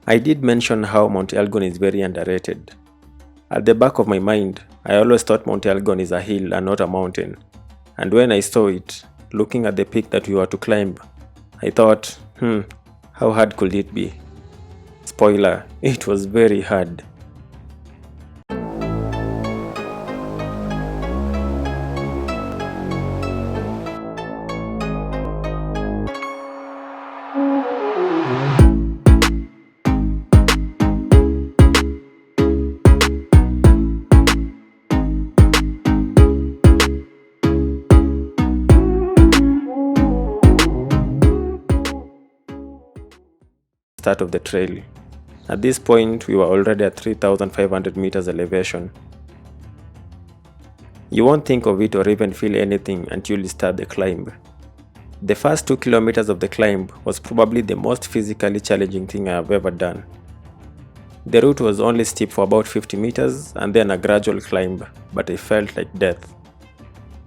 I did mention how Mt.Elgon is very underrated. At the back of my mind, I always thought Mt.Elgon is a hill and not a mountain. And when I saw it, looking at the peak that we were to climb, I thought, how hard could it be? Spoiler, it was very hard. Start of the trail. At this point, we were already at 3,500 meters elevation. You won't think of it or even feel anything until you start the climb. The first 2 kilometers of the climb was probably the most physically challenging thing I have ever done. The route was only steep for about 50 meters and then a gradual climb, but I felt like death.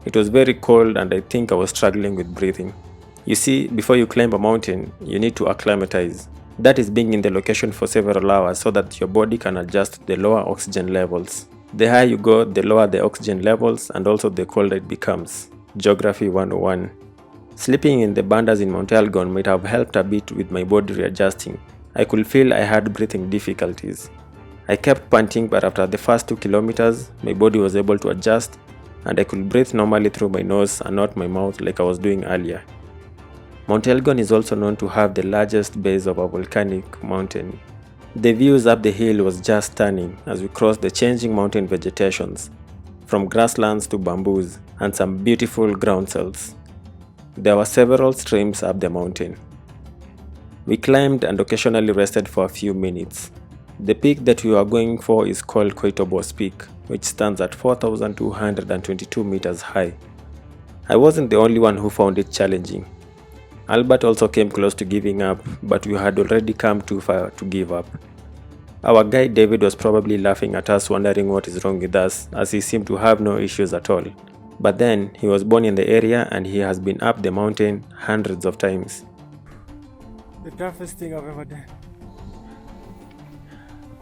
It was very cold and I think I was struggling with breathing. You see, before you climb a mountain, you need to acclimatize. That is being in the location for several hours so that your body can adjust to the lower oxygen levels. The higher you go, the lower the oxygen levels and also the colder it becomes. Geography 101. Sleeping in the bundles in Mt.Elgon might have helped a bit with my body readjusting. I could feel I had breathing difficulties. I kept panting, but after the first 2 kilometers, my body was able to adjust and I could breathe normally through my nose and not my mouth like I was doing earlier. Mt.Elgon is also known to have the largest base of a volcanic mountain. The views up the hill was just stunning as we crossed the changing mountain vegetations, from grasslands to bamboos and some beautiful ground cells. There were several streams up the mountain. We climbed and occasionally rested for a few minutes. The peak that we were going for is called Koitobos Peak, which stands at 4,222 meters high. I wasn't the only one who found it challenging. Albert also came close to giving up, but we had already come too far to give up. Our guide David was probably laughing at us, wondering what is wrong with us, as he seemed to have no issues at all. But then, he was born in the area and he has been up the mountain hundreds of times. The toughest thing I've ever done.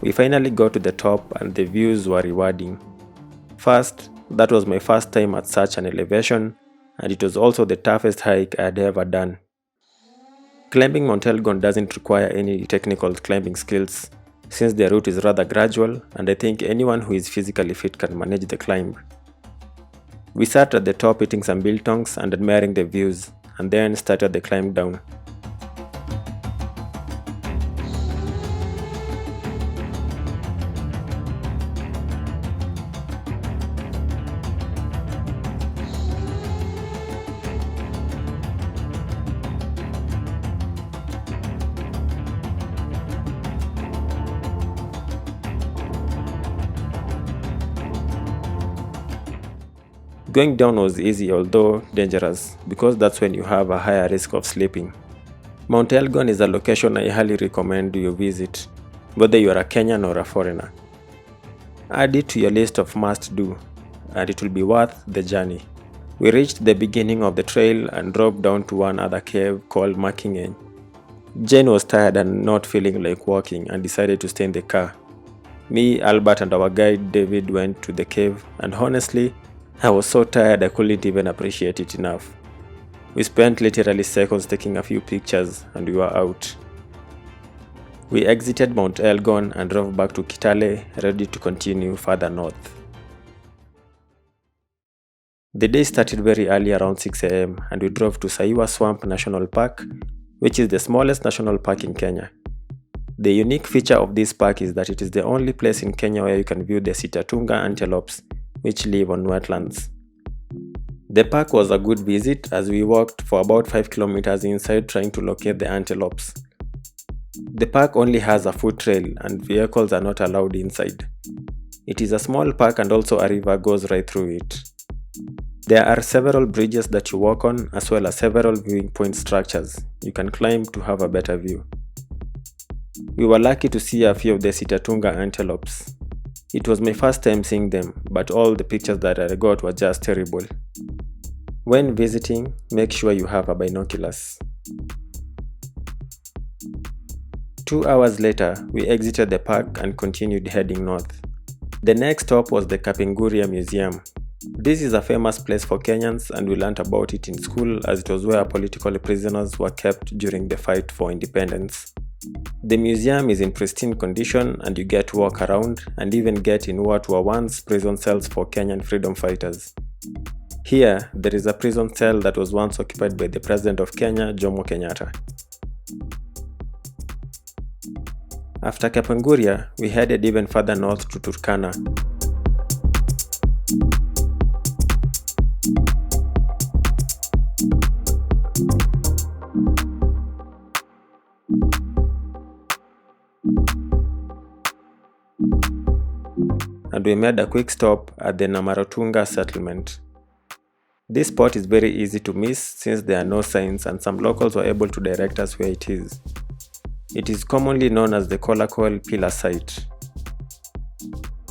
We finally got to the top and the views were rewarding. First, that was my first time at such an elevation, and it was also the toughest hike I had ever done. Climbing Mt.Elgon doesn't require any technical climbing skills, since the route is rather gradual and I think anyone who is physically fit can manage the climb. We sat at the top eating some biltongs and admiring the views, and then started the climb down. Going down was easy, although dangerous, because that's when you have a higher risk of slipping. Mt.Elgon is a location I highly recommend you visit, whether you are a Kenyan or a foreigner. Add it to your list of must-do, and it will be worth the journey. We reached the beginning of the trail and drove down to one other cave called Makingen. Jane was tired and not feeling like walking and decided to stay in the car. Me, Albert and our guide David went to the cave, and honestly, I was so tired I couldn't even appreciate it enough. We spent literally seconds taking a few pictures and we were out. We exited Mt.Elgon and drove back to Kitale, ready to continue further north. The day started very early, around 6 AM, and we drove to Saiwa Swamp National Park, which is the smallest national park in Kenya. The unique feature of this park is that it is the only place in Kenya where you can view the Sitatunga antelopes, which live on wetlands. The park was a good visit as we walked for about 5 kilometers inside trying to locate the antelopes. The park only has a foot trail and vehicles are not allowed inside. It is a small park and also a river goes right through it. There are several bridges that you walk on, as well as several viewing point structures you can climb to have a better view. We were lucky to see a few of the Sitatunga antelopes. It was my first time seeing them, but all the pictures that I got were just terrible. When visiting, make sure you have a binoculars. 2 hours later, we exited the park and continued heading north. The next stop was the Kapenguria Museum. This is a famous place for Kenyans, and we learnt about it in school as it was where political prisoners were kept during the fight for independence. The museum is in pristine condition, and you get to walk around and even get in what were once prison cells for Kenyan freedom fighters. Here, there is a prison cell that was once occupied by the President of Kenya, Jomo Kenyatta. After Kapenguria, we headed even further north to Turkana. And we made a quick stop at the Ninaform settlement. This spot is very easy to miss since there are no signs, and some locals were able to direct us where it is. It is commonly known as the Kolakol Pillar site.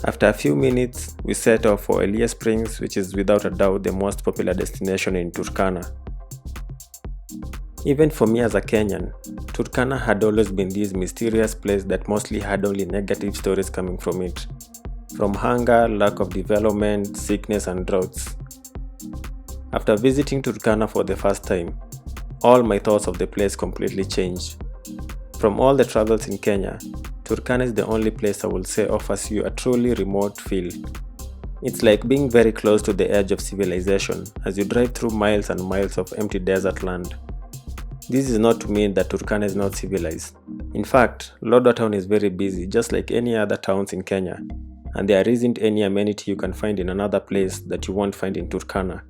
After a few minutes, we set off for Elie Springs, which is without a doubt the most popular destination in Turkana. Even for me as a Kenyan, Turkana had always been this mysterious place that mostly had only negative stories coming from it. From hunger, lack of development, sickness and droughts. After visiting Turkana for the first time, all my thoughts of the place completely changed. From all the travels in Kenya, Turkana is the only place I will say offers you a truly remote feel. It's like being very close to the edge of civilization as you drive through miles and miles of empty desert land. This is not to mean that Turkana is not civilized. In fact, Lodwar town is very busy just like any other towns in Kenya, and there isn't any amenity you can find in another place that you won't find in Turkana.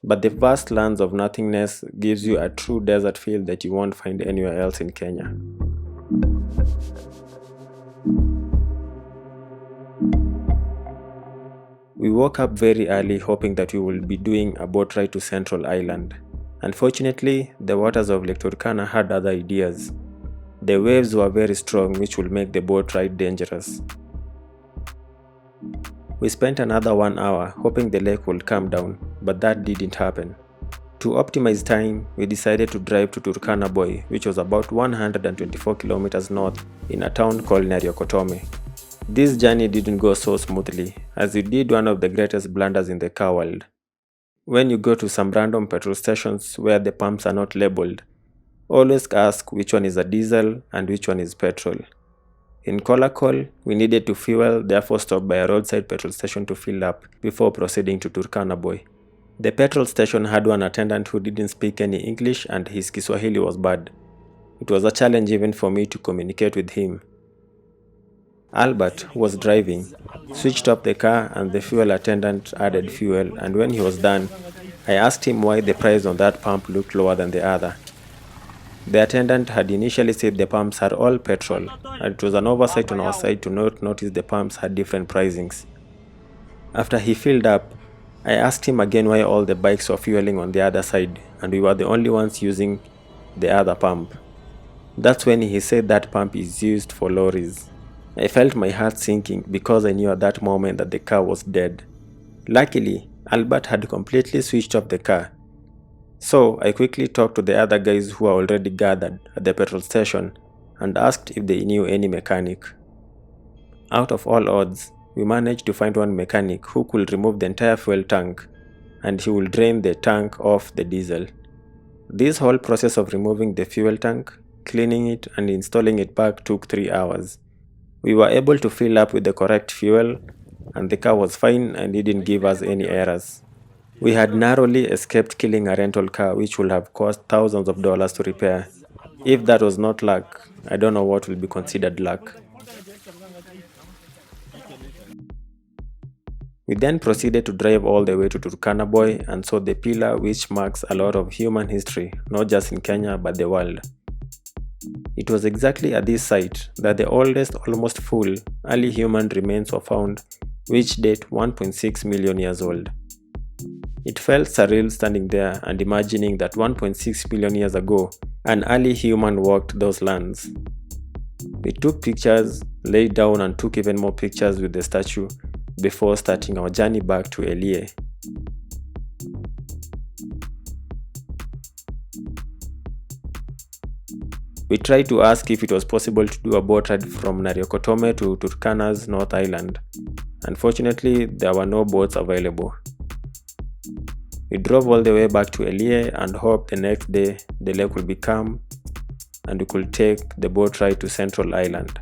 But the vast lands of nothingness gives you a true desert feel that you won't find anywhere else in Kenya. We woke up very early hoping that we would be doing a boat ride to Central Island. Unfortunately, the waters of Lake Turkana had other ideas. The waves were very strong, which would make the boat ride dangerous. We spent another 1 hour hoping the lake would calm down, but that didn't happen. To optimize time, we decided to drive to Turkana Boy, which was about 124 kilometers north in a town called Nariokotome. This journey didn't go so smoothly, as we did one of the greatest blunders in the car world. When you go to some random petrol stations where the pumps are not labeled, always ask which one is a diesel and which one is petrol. In Kolakol, we needed to fuel, therefore stopped by a roadside petrol station to fill up before proceeding to Turkana Boy. The petrol station had one attendant who didn't speak any English and his Kiswahili was bad. It was a challenge even for me to communicate with him. Albert, who was driving, switched off the car and the fuel attendant added fuel, and when he was done, I asked him why the price on that pump looked lower than the other. The attendant had initially said the pumps are all petrol, and it was an oversight on our side to not notice the pumps had different pricings. After he filled up, I asked him again why all the bikes were fueling on the other side, and we were the only ones using the other pump. That's when he said that pump is used for lorries. I felt my heart sinking because I knew at that moment that the car was dead. Luckily, Albert had completely switched off the car. So I quickly talked to the other guys who were already gathered at the petrol station and asked if they knew any mechanic. Out of all odds, we managed to find one mechanic who could remove the entire fuel tank, and he will drain the tank off the diesel. This whole process of removing the fuel tank, cleaning it and installing it back took 3 hours. We were able to fill up with the correct fuel, and the car was fine and didn't give us any errors. We had narrowly escaped killing a rental car which would have cost thousands of dollars to repair. If that was not luck, I don't know what will be considered luck. We then proceeded to drive all the way to Turkana Boy and saw the pillar, which marks a lot of human history, not just in Kenya but the world. It was exactly at this site that the oldest almost full early human remains were found, which date 1.6 million years old. It felt surreal standing there and imagining that 1.6 million years ago, an early human walked those lands. We took pictures, laid down and took even more pictures with the statue before starting our journey back to Elie. We tried to ask if it was possible to do a boat ride from Nariokotome to Turkana's North Island. Unfortunately, there were no boats available. We drove all the way back to Elie and hoped the next day the lake would be calm and we could take the boat ride to Central Island.